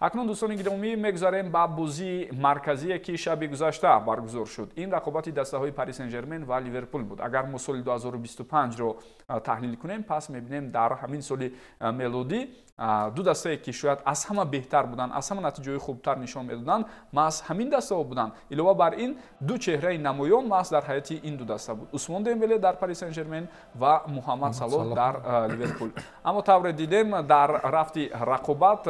акнун дӯстони гиромӣ мегузарем ба бозии марказие ки шаби гузашта баргузор шуд. Ин рақобати дастаҳои Пари Сен-Жермен ва Ливерпул буд. Агар мо соли 2025-ро таҳлил кунем, пас мебинем дар ҳамин соли мелодӣ ду дастае ки шояд аз ҳама беҳтар буданд, аз ҳама натиҷаҳои хубтар нишон медоданд, маҳз ҳамин дастаҳо буданд. Илова бар ин ду чеҳраи намоён маҳз дар ҳайати ин ду даста буд. Усмон Дембеле дар Пари Сен-Жермен ва Муҳаммад Салоҳ дар Ливерпул. Аммо тавре дидем дар рафти рақобат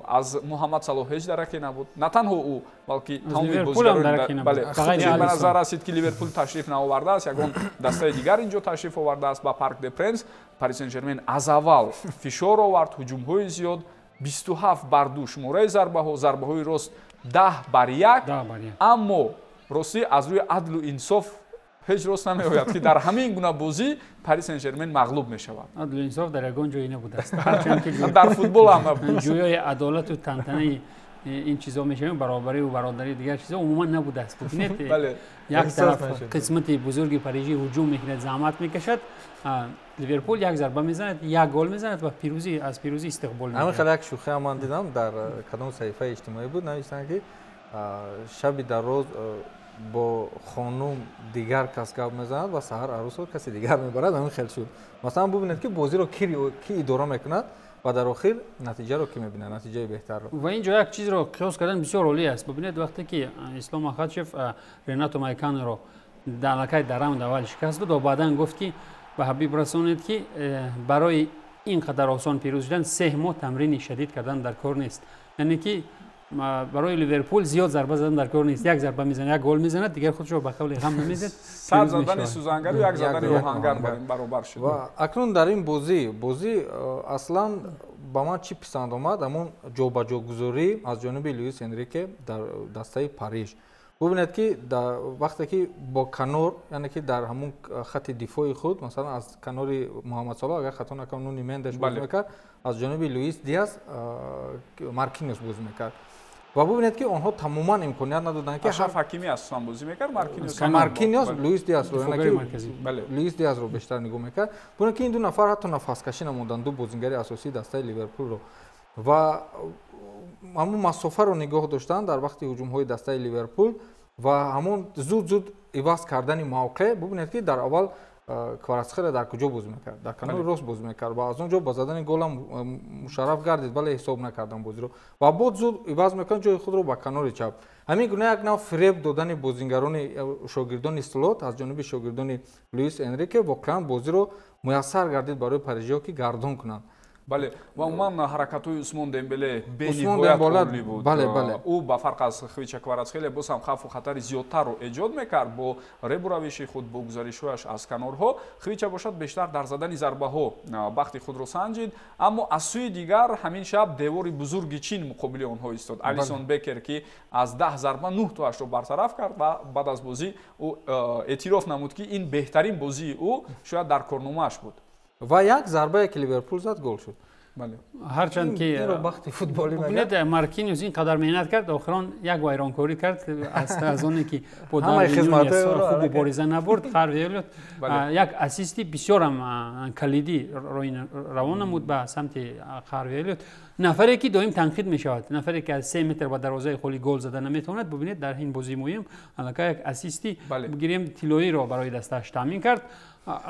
аз Муҳаммад Салоҳ ҳеҷ дараке набуд. На танҳо ӯ, балки тамоми бозигарони ба назар расид ки Ливерпул ташриф наовардааст, ягон дастаи дигар инҷо ташриф овардааст ба Парк де Пренс. Пари Сен-Жермен аз аввал фишор овард, ҳуҷумҳои зиёд, 27 бар 2 шумораи зарбаҳо, зарбаҳои рост 10 бар 1. Аммо ростӣ аз рӯи адлу инсоф ҳеҷ рост намеояд ки дар ҳамин гуна бозӣ Пари Сен-Жермен мағлуб мешавад. Адлу инсоф дар ягон ҷое набудааст. Дар футбол ҳам набуд. ҷӯёи адолату тантанаи ин чизо мешавем, баробарию бародари дигар чизо умуман набудааст. Бубинед як тараф қисмати бузурги Парижӣ ҳуҷум мекунад, заҳмат мекашад, Ливерпул як зарба мезанад, як гол мезанад ва пирӯзӣ аз пирӯзӣ истиқбол мекунад. ҳамин хеле як шӯхия ман дидам дар кадом саҳифаи иҷтимоӣ буд, навиштанд ки шаби дар роз бо хонум дигар кас гап мезанад ва саҳар арӯсро каси дигар мебарад. Ҳамин хел шуд. Масалан бубинед ки бозиро ки идора мекунад ва дар охир натиҷаро ки мебинад, натиҷаи беҳтарро. ва ин ҷо як чизро қиёс кардан бисёр олӣ аст. Бубинед вақте ки Ислом Ахачев Ренато Майканоро аллакай дар раунд аввал шикаст дод ва баъдан гуфт ки ба Ҳабиб расонид ки барои ин қадар осон пирӯз шудан 3 моҳ тамрини шадид кардан дар кор нест. яъне ки барои Ливерпул зиёд зарба задан дар кор нест. Як зарба мезанад, як гол мезанад, дигар худшро ба қавли ғам намезад. Сад задани сӯзангар ва як задани оҳангар бар ин баробар шуд. Ва акнун дар ин бозӣ аслан ба ман чӣ писанд омад, ҳамон ҷобаҷогузорӣ аз ҷониби Луис Энрике дар дастаи Париж. бубинед ки вақте ки бо канор, яъне ки дар ҳамон хати дифои худ, масалан аз канори Муҳаммад Салоҳ агар хато накунам Нуни Мендеш бозӣ мекард, аз ҷониби Луис Диас Маркиньос бозӣ мекард. ва бубинед ки онҳо тамоман имконият надоданд ки Ашраф Ҳакимӣ асосан бозӣ мекард, Маркиньос Луис Диасро, яъне ки Луис Диасро бештар нигоҳ мекард. Бубинед ки ин ду нафар ҳатто нафаскашӣ намуданд, ду бозингари асосии дастаи Ливерпулро. ва ҳамон масофаро нигоҳ доштанд дар вақти ҳуҷумҳои дастаи Ливерпул ва ҳамон зуд иваз кардани мавқеъ. бубинед ки дар аввал Кварацхелия дар куҷо бозӣ мекард? Дар канори рост бозӣ мекард ва аз он ҷо ба задани голам мушарраф гардид, вале ҳисоб накардан бозиро ва бод зуд иваз мекард ҷои худро ба канори чап. ҳамин гуна як нав фиреб додани бозингарони шогирдони Слот аз ҷониби шогирдони Луис Энрике воқеан бозиро муяссар гардид барои парижиҳо ки гардон кунанд. бале ва умуман ҳаракатҳои Усмон Дембеле бениҳоят олӣ буд. ӯ ба фарқ аз Хвича Кварацхелия боз ҳам хавфу хатари зиёдтарро эҷод мекард бо ребу равиши худ, бо гузаришҳояш аз канорҳо. Хвича бошад бештар дар задани зарбаҳо бахти худро санҷид, аммо аз сӯи дигар ҳамин шаб девори бузурги чин муқобили онҳо истод. Алисон Бекер ки аз 10 зарба 9 тоашро бартараф кард ва баъд аз бозӣ ӯ эътироф намуд ки ин беҳтарин бозии ӯ шояд дар корномааш буд. ва як зарбае ки Ливерпул зад гол шуд. ҳарчанд ки Маркиньос ин қадар меҳнат кард, охирон як вайронкорӣ кард аз оне ки бо хуб мубориза набурд. Харви Эллиот як ассисти бисёрам калидӣ равон намуд ба самти Харви Эллиот. нафаре ки доим танқид мешавад, нафаре ки аз 3 метр ба дарвозаи холи гол зада наметавонад, бубинед дар ин бозии муҳим аллакай як ассисти гирем тилоиро барои дастааш таъмин кард.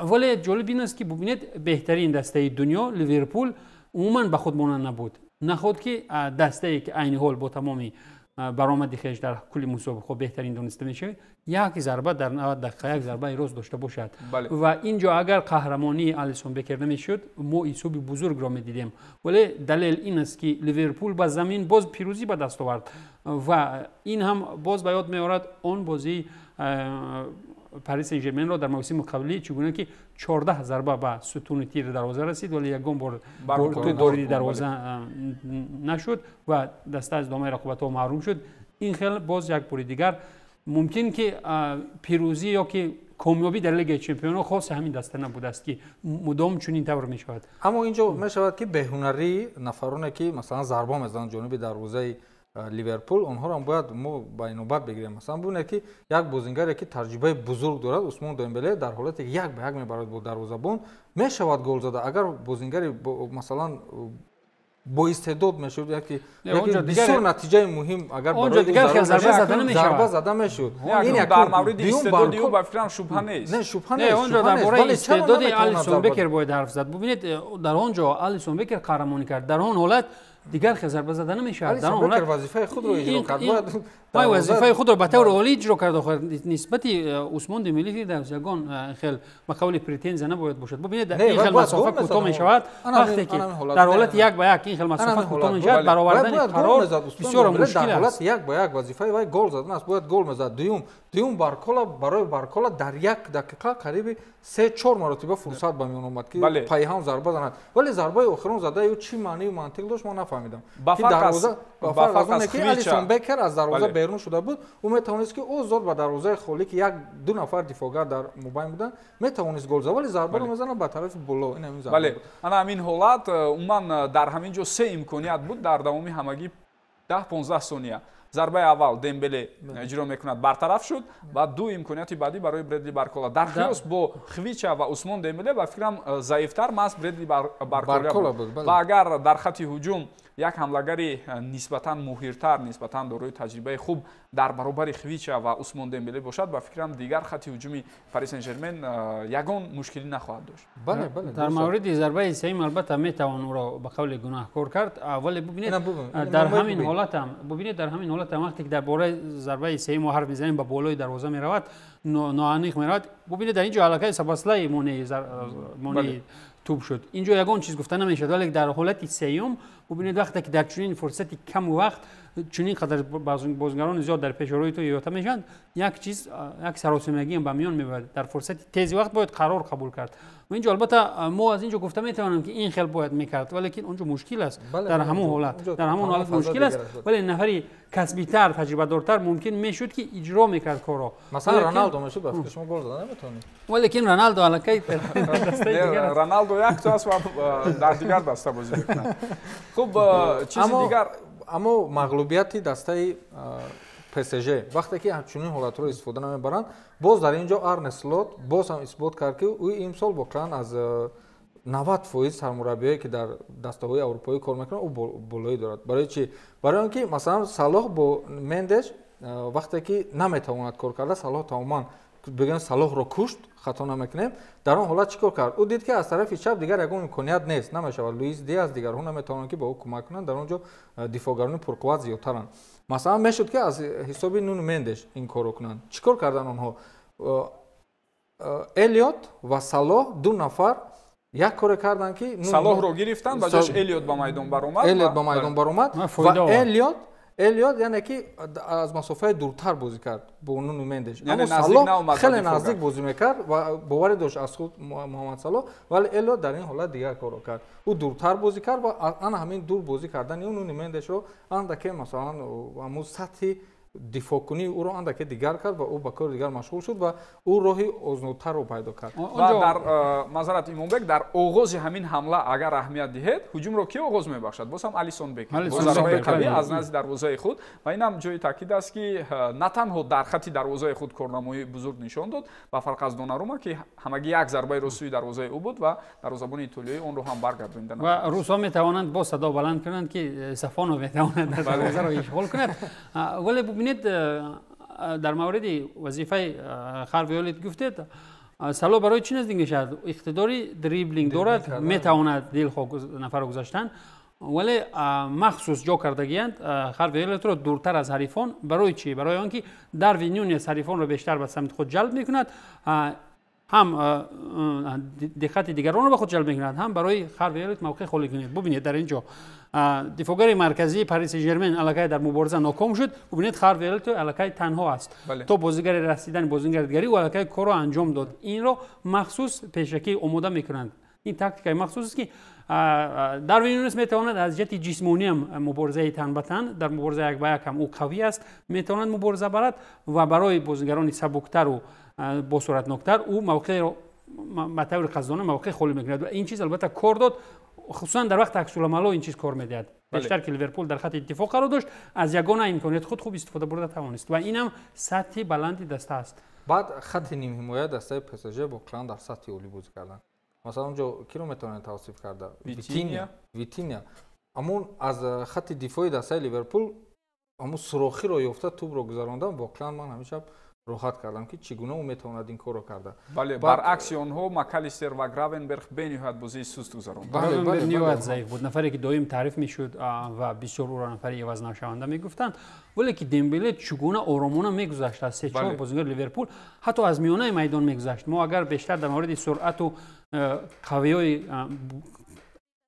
вале ҷолиб ин аст ки бубинед беҳтарин дастаи дунё Ливерпул умуман ба худ монанд набуд. наход ки дастае ки айни ҳол бо тамоми баромади хеш дар кулли мусобиқаҳо беҳтарин дониста мешавад, як зарба дар 90 дақиқа як зарбаи рост дошта бошад. ва ин ҷо агар қаҳрамонии Алисон Бекер намешуд, мо исоби бузургро медидем. вале далел ин аст ки Ливерпул ба замин боз пирӯзӣ ба даст овард ва ин ҳам боз ба ёд меорад он бозии Пари Сен-Жерменро дар мавсими қаблӣ, чӣ гуна ки 14 зарба ба сутуни тири дарвоза расид, вале ягон бор бориди дарвоза нашуд ва даста аз идомаи рақобатҳо маҳрум шуд. ин хел боз як бори дигар мумкин ки пирӯзӣ ё ки комёбӣ дар Лигаи Чемпионҳо хоси ҳамин даста набудааст ки мудом чунин тавр мешавад. аммо ин ҷо мешавад ки беҳунарии нафароне ки масалан зарба мезананд ҷониби дарвозаи Ливерпул, онҳоро бояд мо ба инобат бигирем. Масалан бубинед ки як бозингаре ки таҷрибаи бузург дорад, Усмон Дембеле, дар ҳолате ки як ба як мебарад бо дарвозабон, мешавад гол зада. агар бозингари масалан با استعداد میشد یکی بسیار نتیجه مهم اگر اونجا دیگر خیلی ضربه زده میشد این در مورد استعداد او با فکرم شبهه نیست نه شبهه نیست اونجا در مورد استعداد آلیسون بکر باید حرف زد ببینید در اونجا آلیسون بکر قهرمانی کرد در اون حالت دیگر خیلی ضربه زده نمیشه در اون حالت وظیفه خود رو اجرا کرد باید وظیفه خود رو به طور عالی اجرا کرد آخر نسبتی عثمان دمبله در یگان خیلی به قول پرتنز نباید باشد ببینید در این خیلی مسافت کوتاه می شود وقتی که در حالت یک به یک این خیلی مسافت کوتاه می شود برآوردن قرار بسیار مشکل است در حالت یک به یک وظیفه وای گل زدن است باید گل میزد دوم بارکولا برای بارکولا در یک دقیقه قریب 3-4 مرتبه فرصت به میون اومد که پیهان ضربه زند ولی ضربه آخرون زده او چی معنی و منطق داشت ما نفهمیدم که دروازه با فرق از که آلیسون بکر از دروازه بیرون شده بود او میتونست که او زد به دروازه خالی که یک دو نفر دفاعگر در مبین بودن میتونست گل زد ولی ضربه رو میزنه به طرف بالا این همین ضربه بله انا همین حالت عموما در همین جا سه امکانیت بود در داوم همگی 10-15 ثانیه ضربه اول دمبله اجرا میکند برطرف شد و دو امکانیت بعدی برای بردلی بارکولا در خلاص با خویچا و عثمان دمبله و فکرم ضعیفتر ماست بردلی بارکولا بود و اگر در خط هجوم یک حملهگری نسبتا ماهرتر نسبتا دارای تجربه خوب در برابر خویچا و عثمان دمبله باشد و فکرم دیگر خط هجومی پاریس سن ژرمن یگان مشکلی نخواهد داشت بله بله در مورد ضربه سوم البته میتوان او را به قول گناهکار کرد ولی ببینید در همین حالت هم ببینید در همین حالت هم وقتی که درباره ضربه سوم حرف میزنیم به بالای دروازه میرود ناانیق میرود ببینید در اینجا علاقه سباسلای مونی توپ شد اینجا یگان چیز گفته نمیشد ولی در حالت سوم ببینید وقتی که در چنین فرصتی کم وقت چنین قدر بازیگران زیاد در پیش روی تو یاته میشن یک چیز یک سراسیمگی هم به میان میاد در فرصت تیزی وقت باید قرار قبول کرد و اینجا البته ما از اینجا گفته میتوانم که این خیلی باید میکرد ولی اونجا مشکل است در همون حالت در همون حالت مشکل است ولی نفری کسبی تر تجربه دارتر ممکن میشد که اجرا میکرد کارو مثلا رونالدو میشد بس شما گل زدن نمیتونید ولی رونالدو علاقه رونالدو یک تا است و در دیگر دسته بازی میکنه خب چیزی دیگر اما مغلوبیت دسته PSG وقتی که همچنین حالت رو استفاده نمیبرند باز در اینجا آرن سلوت باز هم اثبات کرد که او امسال واقعا از 90% سرمربیایی که در دسته‌های اروپایی کار میکنن او بالایی دارد برای چی برای اینکه مثلا صلاح با مندش وقتی که نمیتواند کار کرده صلاح تماما بگن صلاح رو کشت خطا نمیکنیم در اون حالت چیکار کرد او دید که از طرف چپ دیگر یگان امکانیت نیست نمیشه لوئیس دیاز دیگر اون نمیتونن که با او کمک کنن در اونجا دفاعگران پرقوت زیادترن مثلا میشد که از حساب نونو مندش این کارو کنن چیکار کردن اونها الیوت و صلاح دو نفر یک کار کردن که صلاح رو گرفتن و جاش الیوت با میدان برآمد و الیوت یعنی که از مسافه دورتر بازی کرد با اون مندش یعنی صلاح خیلی نزدیک بازی میکرد و باور داشت از خود محمد صلاح ولی الیوت در این حالت دیگر کارو کرد او دورتر بازی کرد و آن همین دور بازی کردن اون مندش رو اندکی مثلا همون سطح دفاع کنی او رو اندکی دیگر کرد و او به کار دیگر مشغول شد و او راهی ازنوتر رو پیدا کرد و در معذرت ایمانبک در آغاز همین حمله اگر اهمیت دهید هجوم رو کی آغاز میبخشد باز هم آلیسون بکر با ضربه قوی از نزد دروازه خود و این هم جای تاکید است که نه تنها در خط دروازه خود کارنمایی بزرگ نشان داد با فرق از دوناروما که همگی یک ضربه رو سوی دروازه او بود و دروازه‌بان ایتالیایی اون رو هم برگردوندن و روسا میتوانند با صدا بلند کنند که سفانو میتواند در دروازه رو اشغال کند ولی ببینید در مورد وظیفه خارویولیت گفتید صلاح برای چی نزدیک میشد اقتداری دریبلینگ دارد میتواند دل نفر گذاشتن ولی مخصوص جا کردگیند خارویولیت رو دورتر از حریفان برای چی برای آنکه در وینیون حریفان رو بیشتر به سمت خود جلب میکند هم دقت دیگران رو به خود جلب میکند هم برای خارویولیت موقع خالی کنید ببینید در اینجا دفاعگر مرکزی پاریس ژرمن علاقه در مبارزه ناکام شد ببینید خارویولیت علاقه تنها است تو بازیگر رسیدن بازیگر دیگری و علاقه کارو انجام داد این رو مخصوص پیشکی آماده میکنند این تاکتیک مخصوص است که داروین نونز میتواند از جهت جسمانی هم مبارزه تن به تن در مبارزه یک به یک هم او قوی است میتواند مبارزه برد و برای بازیگران سبکتر و با سرعت نکتر او موقع رو مطور قصدانه موقع خالی میکند و این چیز البته کار داد خصوصا در وقت عکس العمل این چیز کار میدهد بیشتر که لیورپول در خط دفاع قرار داشت از یگانه امکانیت خود خوب استفاده برده توانست و اینم سطح بلندی دسته است بعد خط نیم حمایت دسته PSG واقعا در سطح عالی بازی کردن مثلا اونجا کی رو میتونه توصیف کرده ویتینیا амон аз хатти дифои дастаи Ливерпул амон сурохиро ёфта тӯбро гузарондам, воқеан ман ҳамеша роҳат кардам ки чӣ гуна ӯ метавонад ин корро карда. бале баръакси онҳо Макалистер ва Гравенберг бениҳоят бозии суст гузаронд. Гравенберг ниҳоят заиф буд, нафаре ки доим таъриф мешуд ва бисёр ӯро нафари ивазнашаванда мегуфтанд, вале ки Дембеле чӣ гуна оромона мегузашт аз 3-4 бозигари Ливерпул, ҳатто аз миёнаи майдон мегузашт. Мо агар бештар дар мавриди суръату қавиёи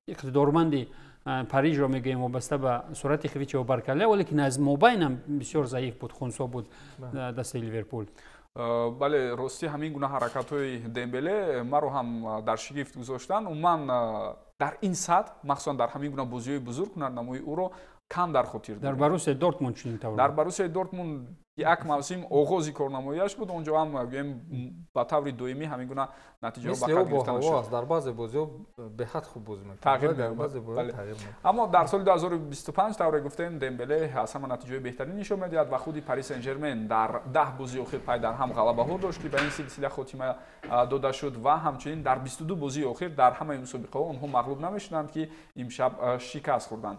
иқтидорманди Парижро мегӯем вобаста ба суръати Хвича ва Баркале, вале ки аз мобайнам бисёр заиф буд, хунсо буд дастаи Ливерпул. бале рости ҳамин гуна ҳаракатҳои Дембеле маро ҳам дар шигифт гузоштанд. Умуман дар ин сатҳ махсусан дар ҳамин гуна бозиҳои бузург ҳунарнамои ӯро кам дар хотир дар Борусия Дортмунд чунин тавр дар Борусияи Дортмунд як мавсим оғози корнамояш буд, онҷо ҳам гӯем ба таври доимӣ ҳамин гуна натиҷаҳо ба қад гирифта нашуд. дар баъзе бозиҳо беҳад хуб бозӣ мекард, дар баъзе бозиҳо тағйир мекард. аммо дар соли 2025 тавре гуфтем Дембеле аз ҳама натиҷаҳои беҳтарин нишон медиҳад ва худи Парис Сен-Жермен дар 10 бозии охир пай дар ҳам ғалабаҳо дошт ки ба ин силсила хотима дода шуд ва ҳамчунин дар 22 бозии охир дар ҳамаи мусобиқаҳо онҳо мағлуб намешуданд ки имшаб шикаст хӯрданд.